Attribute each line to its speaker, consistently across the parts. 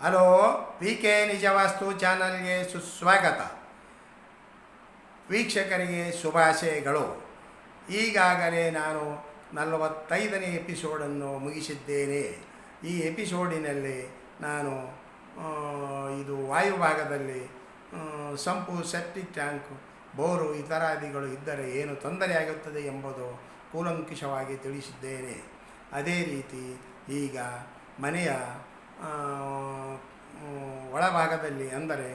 Speaker 1: Hello, V K ನಿಜವಾಸ್ತು ಚಾನಲ್ಗೆ ಸುಸ್ವಾಗತ. ವೀಕ್ಷಕರಿಗೆ ಶುಭಾಶಯಗಳು. ಈಗಾಗಲೇ ನಾನು 45ನೇ ಎಪಿಸೋಡನ್ನು ಮುಗಿಸಿದ್ದೇನೆ. ಈ ಎಪಿಸೋಡಿನಲ್ಲಿ ನಾನು ಇದು ವಾಯುಭಾಗದಲ್ಲಿ ಸಂಪು, ಸೆಪ್ಟಿಕ್ ಟ್ಯಾಂಕ್, ಬೋರು ಇತರಾದಿಗಳು ಇದ್ದರೆ ಏನು ತೊಂದರೆಯಾಗುತ್ತದೆ ಎಂಬುದು ಕೂಲಂಕುಷವಾಗಿ ತಿಳಿಸಿದ್ದೇನೆ. ಅದೇ ರೀತಿ ಈಗ ಮನೆಯ ಒಳಭಾಗದಲ್ಲಿ, ಅಂದರೆ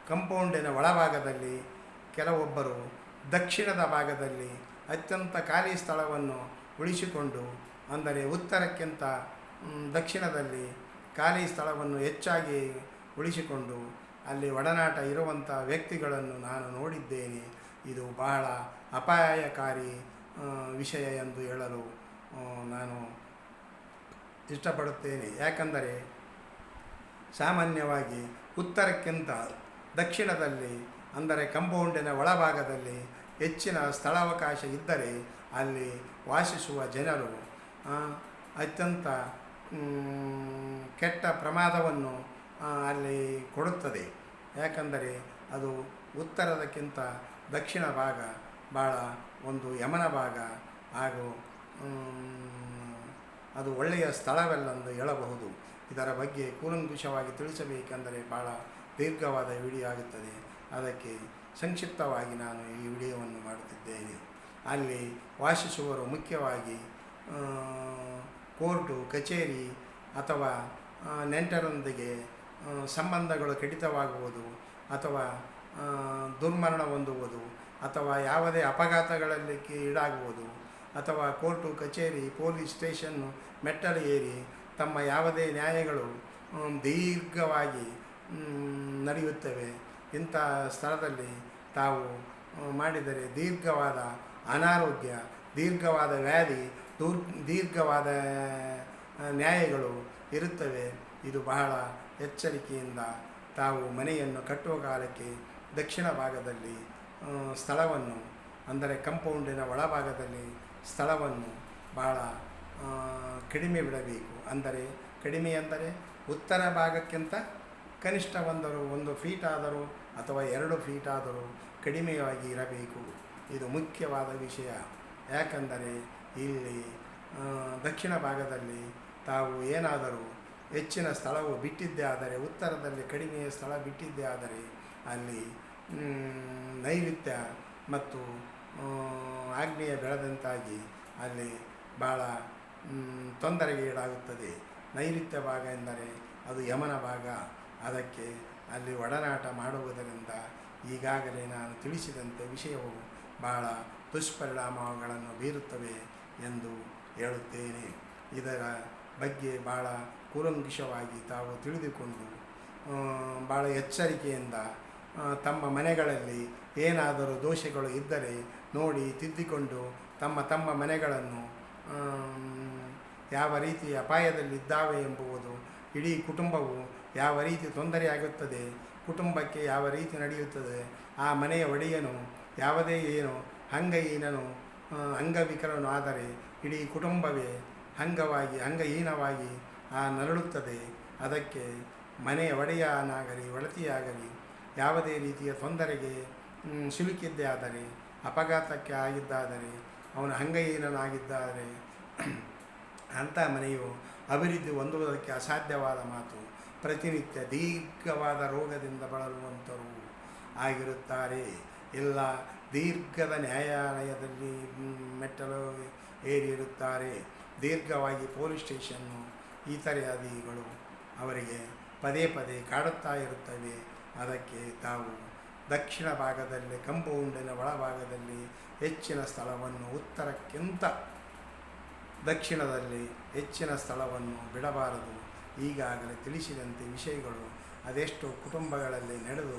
Speaker 1: ಕಂಪೌಂಡಿನ ಒಳಭಾಗದಲ್ಲಿ ಕೆಲವೊಬ್ಬರು ದಕ್ಷಿಣದ ಭಾಗದಲ್ಲಿ ಅತ್ಯಂತ ಖಾಲಿ ಸ್ಥಳವನ್ನು ಉಳಿಸಿಕೊಂಡು, ಅಂದರೆ ಉತ್ತರಕ್ಕಿಂತ ದಕ್ಷಿಣದಲ್ಲಿ ಖಾಲಿ ಸ್ಥಳವನ್ನು ಹೆಚ್ಚಾಗಿ ಉಳಿಸಿಕೊಂಡು ಅಲ್ಲಿ ಒಡನಾಟ ಇರುವಂಥ ವ್ಯಕ್ತಿಗಳನ್ನು ನಾನು ನೋಡಿದ್ದೇನೆ. ಇದು ಬಹಳ ಅಪಾಯಕಾರಿ ವಿಷಯ ಎಂದು ಹೇಳಲು ನಾನು ಇಷ್ಟಪಡುತ್ತೇನೆ. ಯಾಕಂದರೆ ಸಾಮಾನ್ಯವಾಗಿ ಉತ್ತರಕ್ಕಿಂತ ದಕ್ಷಿಣದಲ್ಲಿ, ಅಂದರೆ ಕಂಪೌಂಡಿನ ಒಳಭಾಗದಲ್ಲಿ ಹೆಚ್ಚಿನ ಸ್ಥಳಾವಕಾಶ ಇದ್ದರೆ ಅಲ್ಲಿ ವಾಸಿಸುವ ಜನರು ಅತ್ಯಂತ ಕೆಟ್ಟ ಪ್ರಮಾದವನ್ನು ಅಲ್ಲಿ ಕೊಡುತ್ತದೆ. ಯಾಕಂದರೆ ಅದು ಉತ್ತರದಕ್ಕಿಂತ ದಕ್ಷಿಣ ಭಾಗ ಭಾಳ ಒಂದು ಯಮನ ಭಾಗ, ಹಾಗೂ ಅದು ಒಳ್ಳೆಯ ಸ್ಥಳವಲ್ಲೆಂದು ಹೇಳಬಹುದು. ಇದರ ಬಗ್ಗೆ ಕೂಲಂಕುಷವಾಗಿ ತಿಳಿಸಬೇಕೆಂದರೆ ಭಾಳ ದೀರ್ಘವಾದ ವಿಡಿಯೋ ಆಗುತ್ತದೆ. ಅದಕ್ಕೆ ಸಂಕ್ಷಿಪ್ತವಾಗಿ ನಾನು ಈ ವಿಡಿಯೋವನ್ನು ಮಾಡುತ್ತಿದ್ದೇನೆ. ಅಲ್ಲಿ ವಾಸಿಸುವವರು ಮುಖ್ಯವಾಗಿ ಕೋರ್ಟು, ಕಚೇರಿ ಅಥವಾ ನೆಂಟರೊಂದಿಗೆ ಸಂಬಂಧಗಳು ಕಡಿತವಾಗುವುದು, ಅಥವಾ ದುರ್ಮರಣ ಹೊಂದುವುದು, ಅಥವಾ ಯಾವುದೇ ಅಪಘಾತಗಳಲ್ಲಿ ಈಡಾಗುವುದು, ಅಥವಾ ಕೋರ್ಟು, ಕಚೇರಿ, ಪೊಲೀಸ್ ಸ್ಟೇಷನ್ನು ಮೆಟ್ಟಲು ಏರಿ ತಮ್ಮ ಯಾವುದೇ ನ್ಯಾಯಗಳು ದೀರ್ಘವಾಗಿ ನಡೆಯುತ್ತವೆ. ಇಂಥ ಸ್ಥಳದಲ್ಲಿ ತಾವು ಮಾಡಿದರೆ ದೀರ್ಘವಾದ ಅನಾರೋಗ್ಯ, ದೀರ್ಘವಾದ ವ್ಯಾಧಿ, ದೀರ್ಘವಾದ ನ್ಯಾಯಗಳು ಇರುತ್ತವೆ. ಇದು ಬಹಳ ಎಚ್ಚರಿಕೆಯಿಂದ ತಾವು ಮನೆಯನ್ನು ಕಟ್ಟುವ ಕಾಲಕ್ಕೆ ದಕ್ಷಿಣ ಭಾಗದಲ್ಲಿ ಸ್ಥಳವನ್ನು, ಅಂದರೆ ಕಂಪೌಂಡಿನ ಒಳಭಾಗದಲ್ಲಿ ಸ್ಥಳವನ್ನು ಭಾಳ ಕಡಿಮೆ ಬಿಡಬೇಕು. ಅಂದರೆ ಕಡಿಮೆ ಎಂದರೆ ಉತ್ತರ ಭಾಗಕ್ಕಿಂತ ಕನಿಷ್ಠ 1 ಫೀಟ್ ಆದರೂ ಅಥವಾ 2 ಫೀಟ್ ಆದರೂ ಕಡಿಮೆಯಾಗಿ ಇರಬೇಕು. ಇದು ಮುಖ್ಯವಾದ ವಿಷಯ. ಯಾಕಂದರೆ ಇಲ್ಲಿ ದಕ್ಷಿಣ ಭಾಗದಲ್ಲಿ ತಾವು ಏನಾದರೂ ಹೆಚ್ಚಿನ ಸ್ಥಳವು ಬಿಟ್ಟಿದ್ದೇ ಆದರೆ, ಉತ್ತರದಲ್ಲಿ ಕಡಿಮೆಯ ಸ್ಥಳ ಬಿಟ್ಟಿದ್ದೇ ಆದರೆ ಅಲ್ಲಿ ನೈಋತ್ಯ ಮತ್ತು ಆಗ್ನೇಯ ಬೆಳೆದಂತಾಗಿ ಅಲ್ಲಿ ಭಾಳ ತೊಂದರೆಗೆ ಈಡಾಗುತ್ತದೆ. ನೈಋತ್ಯ ಭಾಗ ಎಂದರೆ ಅದು ಯಮನ ಭಾಗ. ಅದಕ್ಕೆ ಅಲ್ಲಿ ಒಡನಾಟ ಮಾಡುವುದರಿಂದ ಈಗಾಗಲೇ ನಾನು ತಿಳಿಸಿದಂತೆ ವಿಷಯವು ಬಹಳ ದುಷ್ಪರಿಣಾಮಗಳನ್ನು ಬೀರುತ್ತವೆ ಎಂದು ಹೇಳುತ್ತೇನೆ. ಇದರ ಬಗ್ಗೆ ಭಾಳ ಕೂಲಂಕುಷವಾಗಿ ತಾವು ತಿಳಿದುಕೊಂಡು ಭಾಳ ಎಚ್ಚರಿಕೆಯಿಂದ ತಮ್ಮ ಮನೆಗಳಲ್ಲಿ ಏನಾದರೂ ದೋಷಗಳು ಇದ್ದರೆ ನೋಡಿ ತಿದ್ದಿಕೊಂಡು ತಮ್ಮ ಮನೆಗಳನ್ನು ಯಾವ ರೀತಿ ಅಪಾಯದಲ್ಲಿದ್ದಾವೆ ಎಂಬುವುದು, ಇಡೀ ಕುಟುಂಬವು ಯಾವ ರೀತಿ ತೊಂದರೆಯಾಗುತ್ತದೆ, ಕುಟುಂಬಕ್ಕೆ ಯಾವ ರೀತಿ ನಡೆಯುತ್ತದೆ, ಆ ಮನೆಯ ಒಡೆಯನು ಯಾವುದೇ ಅಂಗಹೀನನು, ಅಂಗವಿಕಲನು ಆದರೆ ಇಡೀ ಕುಟುಂಬವೇ ಅಂಗಹೀನವಾಗಿ ನರಳುತ್ತದೆ. ಅದಕ್ಕೆ ಮನೆಯ ಒಡೆಯನಾಗಲಿ ಒಡತಿಯಾಗಲಿ ಯಾವುದೇ ರೀತಿಯ ತೊಂದರೆಗೆ ಸಿಲುಕಿದ್ದೇ ಆದರೆ, ಅಪಘಾತಕ್ಕೆ ಆಗಿದ್ದಾದರೆ, ಅವನು ಅಂಗಹೀನನಾಗಿದ್ದರೆ ಅಂಥ ಮನೆಯು ಅಭಿವೃದ್ಧಿ ಹೊಂದುವುದಕ್ಕೆ ಅಸಾಧ್ಯವಾದ ಮಾತು. ಪ್ರತಿನಿತ್ಯ ದೀರ್ಘವಾದ ರೋಗದಿಂದ ಬಳಲುವಂಥವರು ಆಗಿರುತ್ತಾರೆ. ಎಲ್ಲ ದೀರ್ಘದ ನ್ಯಾಯಾಲಯದಲ್ಲಿ ಮೆಟ್ಟಲು ಏರಿರುತ್ತಾರೆ. ದೀರ್ಘವಾಗಿ ಪೊಲೀಸ್ ಸ್ಟೇಷನ್ನು ಇತ್ಯಾದಿಗಳು ಅವರಿಗೆ ಪದೇ ಪದೇ ಕಾಡುತ್ತಾ ಇರುತ್ತವೆ. ಅದಕ್ಕೆ ತಾವು ದಕ್ಷಿಣ ಭಾಗದಲ್ಲಿ, ಕಂಪೌಂಡಿನ ಒಳಭಾಗದಲ್ಲಿ ಹೆಚ್ಚಿನ ಸ್ಥಳವನ್ನು, ಉತ್ತರಕ್ಕಿಂತ ದಕ್ಷಿಣದಲ್ಲಿ ಹೆಚ್ಚಿನ ಸ್ಥಳವನ್ನು ಬಿಡಬಾರದು. ಈಗಾಗಲೇ ತಿಳಿಸಿದಂತೆ ವಿಷಯಗಳು ಅದೆಷ್ಟೋ ಕುಟುಂಬಗಳಲ್ಲಿ ನಡೆದು